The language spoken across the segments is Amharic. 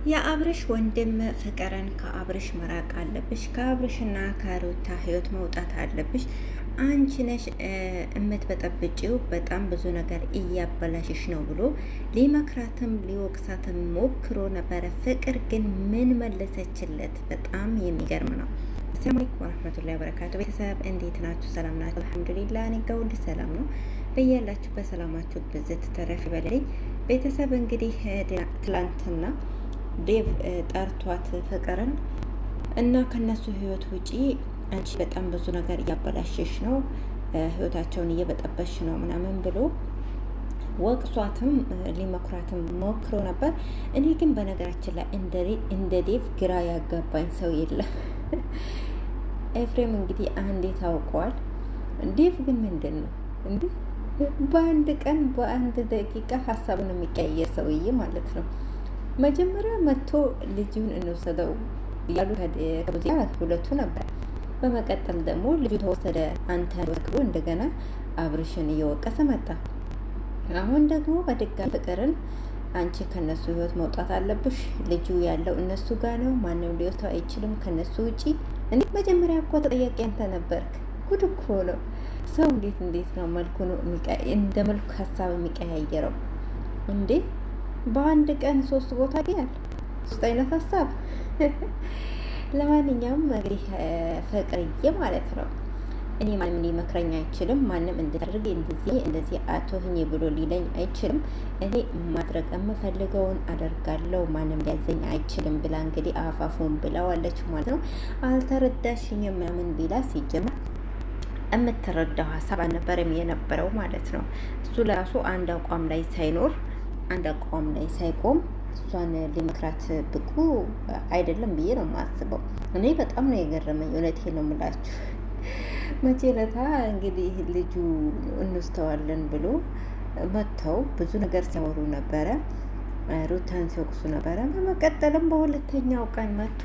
የአብርሽ ወንድም ፍቅርን ከአብርሽ መራቅ አለብሽ፣ ከአብርሽና ከሩታ ህይወት መውጣት አለብሽ። አንቺ ነሽ የምትበጠብጪው፣ በጣም ብዙ ነገር እያበላሽሽ ነው ብሎ ሊመክራትም ሊወቅሳትም ሞክሮ ነበረ። ፍቅር ግን ምን መለሰችለት? በጣም የሚገርም ነው። አሰላሙ አለይኩም ወራህመቱላሂ ወበረካቱ። ቤተሰብ እንዴት ናችሁ? ሰላም ናችሁ? አልሐምዱሊላህ እኔ ጋር ሁሉ ሰላም ነው። በያላችሁ በሰላማችሁ ብዝት ተረፍ በለኝ። ቤተሰብ እንግዲህ ትላንትና ዴቭ ጠርቷት ፍቅርን እና ከነሱ ህይወት ውጪ አንቺ በጣም ብዙ ነገር እያበላሸሽ ነው፣ ህይወታቸውን እየበጠበሽ ነው ምናምን ብሎ ወቅሷትም ሊመክራትም ሞክሮ ነበር። እኔ ግን በነገራችን ላይ እንደ ዴቭ ግራ ያጋባኝ ሰው የለም። ኤፍሬም እንግዲህ አንዴ ታውቋል። ዴቭ ግን ምንድን ነው እንዴ? በአንድ ቀን በአንድ ደቂቃ ሀሳቡን የሚቀያየር ሰውዬ ማለት ነው። መጀመሪያ መጥቶ ልጁን እንወሰደው ያሉ ከቡዚያ ሁለቱ ነበር። በመቀጠል ደግሞ ልጁ ተወሰደ አንተ ወክሮ እንደገና አብርሽን እየወቀሰ መጣ። አሁን ደግሞ በድጋሚ ፍቅርን አንቺ ከነሱ ህይወት መውጣት አለብሽ፣ ልጁ ያለው እነሱ ጋር ነው፣ ማንም ሊወስደው አይችልም ከነሱ ውጪ። እንዴ መጀመሪያ እኮ ተጠያቂ አንተ ነበርክ። ጉድ እኮ ነው። ሰው እንዴት ነው መልኩ ነው እንደ መልኩ ሀሳብ የሚቀያየረው እንዴ? በአንድ ቀን 3 ቦታ ያል 3 አይነት ሀሳብ። ለማንኛውም እንግዲህ ፍቅርዬ ማለት ነው እኔ ማንም ሊመክረኝ አይችልም፣ ማንም እንድታደርግ እንደዚህ አትሆኚ ብሎ ሊለኝ አይችልም። እኔ ማድረግ የምፈልገውን አደርጋለሁ፣ ማንም ሊያዘኝ አይችልም ብላ እንግዲህ አፋፉን ብላዋለች ማለት ነው። አልተረዳሽኝም ምናምን ቢላ ሲጀመር የምትረዳው ሀሳብ አልነበረም የነበረው ማለት ነው። እሱ ለራሱ አንድ አቋም ላይ ሳይኖር አንድ አቋም ላይ ሳይቆም እሷን ሊመክራት ብቁ አይደለም ብዬ ነው የማስበው። እኔ በጣም ነው የገረመኝ። እውነቴን ነው የምላችሁ። መቼ ለታ እንግዲህ ልጁ እንስተዋለን ብሎ መጥተው ብዙ ነገር ሲያወሩ ነበረ፣ ሩታን ሲወቅሱ ነበረ። በመቀጠልም በሁለተኛው ቀን መጥቶ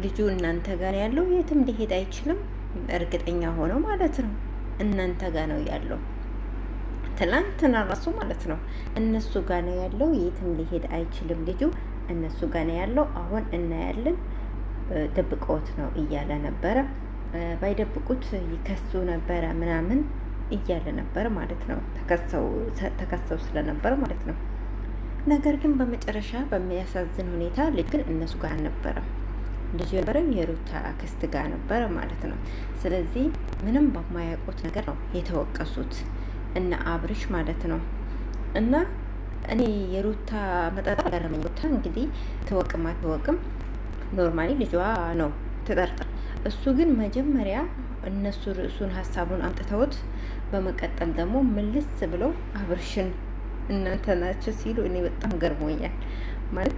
ልጁ እናንተ ጋር ያለው የትም ሊሄድ አይችልም፣ እርግጠኛ ሆነው ማለት ነው እናንተ ጋር ነው ያለው። ትላንትና ራሱ ማለት ነው እነሱ ጋር ነው ያለው፣ የትም ሊሄድ አይችልም ልጁ እነሱ ጋር ነው ያለው። አሁን እናያለን፣ ደብቆት ነው እያለ ነበረ። ባይደብቁት ይከሱ ነበረ ምናምን እያለ ነበር ማለት ነው። ተከሰው ስለነበር ማለት ነው። ነገር ግን በመጨረሻ በሚያሳዝን ሁኔታ ልጅ ግን እነሱ ጋር አልነበረም። ልጅ የነበረው የሩታ አክስት ጋር ነበረ ማለት ነው። ስለዚህ ምንም በማያውቁት ነገር ነው የተወቀሱት እና አብርሽ ማለት ነው። እና እኔ የሩታ መጠጣ ገረመኝ። ሩታ እንግዲህ ተወቅም አትወቅም ኖርማሊ ልጇ ነው ተጠርጥር። እሱ ግን መጀመሪያ እነሱ ርዕሱን ሀሳቡን አምጥተውት በመቀጠል ደግሞ ምልስ ብለው አብርሽን እናንተ ናቸው ሲሉ እኔ በጣም ገርሞኛል። ማለት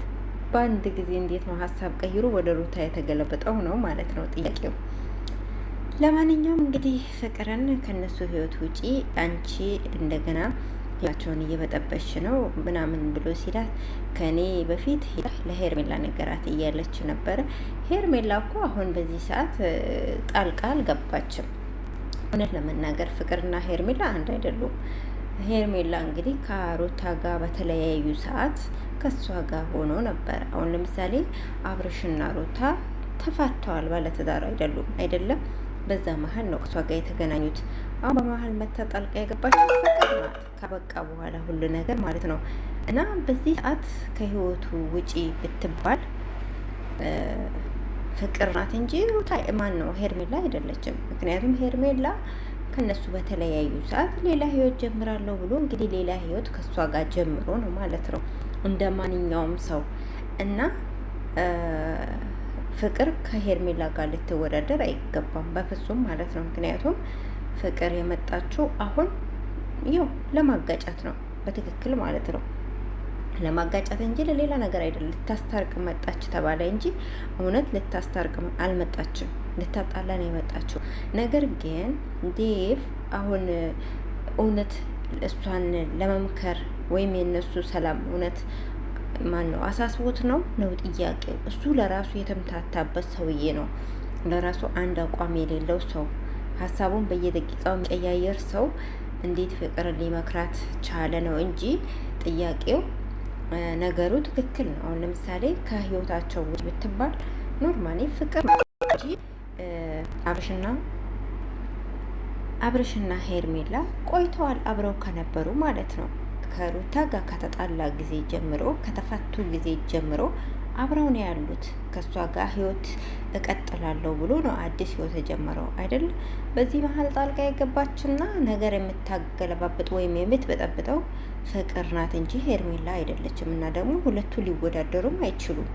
በአንድ ጊዜ እንዴት ነው ሀሳብ ቀይሮ ወደ ሩታ የተገለበጠው ነው ማለት ነው ጥያቄው። ለማንኛውም እንግዲህ ፍቅርን ከነሱ ህይወት ውጪ አንቺ እንደገና ህይወታቸውን እየበጠበሽ ነው ምናምን ብሎ ሲላት ከኔ በፊት ለሄርሜላ ነገራት እያለች ነበረ። ሄርሜላ እኮ አሁን በዚህ ሰዓት ጣልቃ አልገባችም። እውነት ለመናገር ፍቅርና ሄርሜላ አንድ አይደሉም። ሄርሜላ እንግዲህ ከሩታ ጋር በተለያዩ ሰዓት ከሷ ጋር ሆኖ ነበር። አሁን ለምሳሌ አብርሽና ሩታ ተፋተዋል፣ ባለትዳር አይደለም። በዛ መሀል ነው ከሷ ጋር የተገናኙት። አሁን በመሀል መታ ጣልቃ የገባችው ፍቅር ናት፣ ካበቃ በኋላ ሁሉ ነገር ማለት ነው። እና በዚህ ሰዓት ከህይወቱ ውጪ ብትባል ፍቅር ናት እንጂ ሩታ ማን ነው? ሄርሜላ አይደለችም። ምክንያቱም ሄርሜላ ከነሱ በተለያዩ ሰዓት ሌላ ህይወት ጀምራለሁ ብሎ እንግዲህ ሌላ ህይወት ከሷ ጋር ጀምሮ ነው ማለት ነው እንደ ማንኛውም ሰው እና ፍቅር ከሄርሜላ ጋር ልትወዳደር አይገባም በፍጹም ማለት ነው። ምክንያቱም ፍቅር የመጣችው አሁን ያው ለማጋጫት ነው በትክክል ማለት ነው፣ ለማጋጫት እንጂ ለሌላ ነገር አይደለም። ልታስታርቅ መጣች ተባለ እንጂ እውነት ልታስታርቅ አልመጣችም፣ ልታጣላ ነው የመጣችው። ነገር ግን ዴቭ አሁን እውነት እሷን ለመምከር ወይም የነሱ ሰላም እውነት ማን ነው አሳስቦት ነው ጥያቄው። እሱ ለራሱ የተምታታበት ሰውዬ ነው፣ ለራሱ አንድ አቋም የሌለው ሰው፣ ሀሳቡን በየደቂቃው የሚቀያየር ሰው እንዴት ፍቅርን ሊመክራት ቻለ ነው እንጂ ጥያቄው ነገሩ ትክክል ነው። አሁን ለምሳሌ ከህይወታቸው ውጭ ብትባል ኖርማሊ ፍቅር እንጂ አብርሽና ሄርሜላ ቆይተዋል አብረው ከነበሩ ማለት ነው። ከሩታ ጋር ከተጣላ ጊዜ ጀምሮ ከተፋቱ ጊዜ ጀምሮ አብረው ነው ያሉት። ከእሷ ጋር ህይወት እቀጥላለሁ ብሎ ነው አዲስ ህይወት የጀመረው አይደል? በዚህ መሀል ጣልቃ የገባችና ነገር የምታገለባብጥ ወይም የምትበጠብጠው ፍቅር ናት እንጂ ሄርሜላ አይደለችም። እና ደግሞ ሁለቱ ሊወዳደሩም አይችሉም።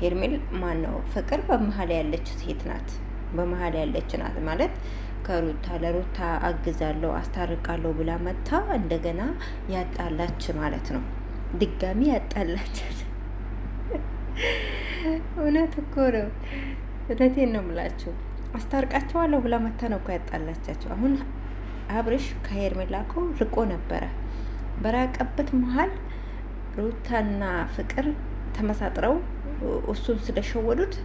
ሄርሜል ማን ነው? ፍቅር በመሀል ያለች ሴት ናት። በመሀል ያለች ናት ማለት ከሩታ ለሩታ አግዛለሁ አስታርቃለሁ ብላ መታ እንደገና ያጣላች ማለት ነው። ድጋሚ ያጣላች። እውነት እኮ ነው። እውነቴን ነው የምላችሁ። አስታርቃቸዋለሁ ብላ መታ ነው እኮ ያጣላቻቸው። አሁን አብርሽ ከሄርሜላ እኮ ርቆ ነበረ። በራቀበት መሀል ሩታና ፍቅር ተመሳጥረው እሱን ስለሸወዱት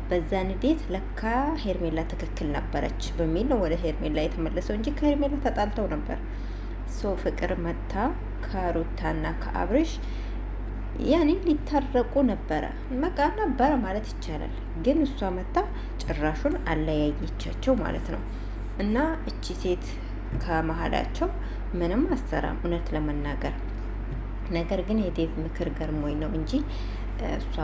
በዛ ንዴት ለካ ሄርሜላ ትክክል ነበረች በሚል ነው ወደ ሄርሜላ የተመለሰው እንጂ ከሄርሜላ ተጣልተው ነበር። ሶ ፍቅር መታ ከሩታና ከአብርሽ ያኔ ሊታረቁ ነበረ መቃ ነበረ ማለት ይቻላል። ግን እሷ መታ ጭራሹን አለያየቻቸው ማለት ነው። እና እቺ ሴት ከመሀላቸው ምንም አሰራም እውነት ለመናገር። ነገር ግን የዴቭ ምክር ገርሞኝ ነው እንጂ እሷ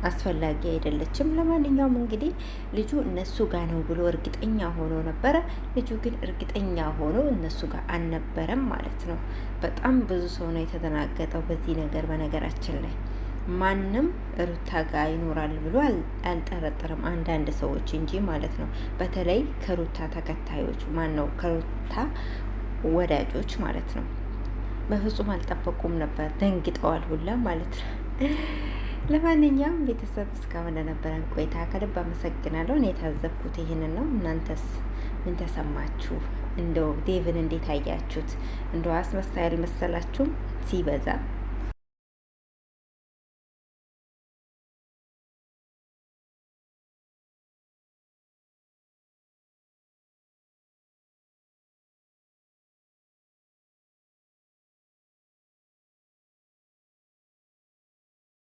አስፈላጊ አይደለችም። ለማንኛውም እንግዲህ ልጁ እነሱ ጋር ነው ብሎ እርግጠኛ ሆኖ ነበረ። ልጁ ግን እርግጠኛ ሆኖ እነሱ ጋር አልነበረም ማለት ነው። በጣም ብዙ ሰው ነው የተደናገጠው በዚህ ነገር። በነገራችን ላይ ማንም ሩታ ጋር ይኖራል ብሎ አልጠረጠርም፣ አንዳንድ ሰዎች እንጂ ማለት ነው። በተለይ ከሩታ ተከታዮች ማን ነው ከሩታ ወዳጆች ማለት ነው። በፍጹም አልጠበቁም ነበር፣ ደንግጠዋል ሁላ ማለት ነው። ለማንኛውም ቤተሰብ እስካሁን ለነበረን ቆይታ ከልብ አመሰግናለሁ። እኔ የታዘብኩት ይህንን ነው። እናንተስ ምን ተሰማችሁ? እንደው ዴቭን እንዴት አያችሁት? እንደው አስመሳይ አልመሰላችሁም ሲበዛ?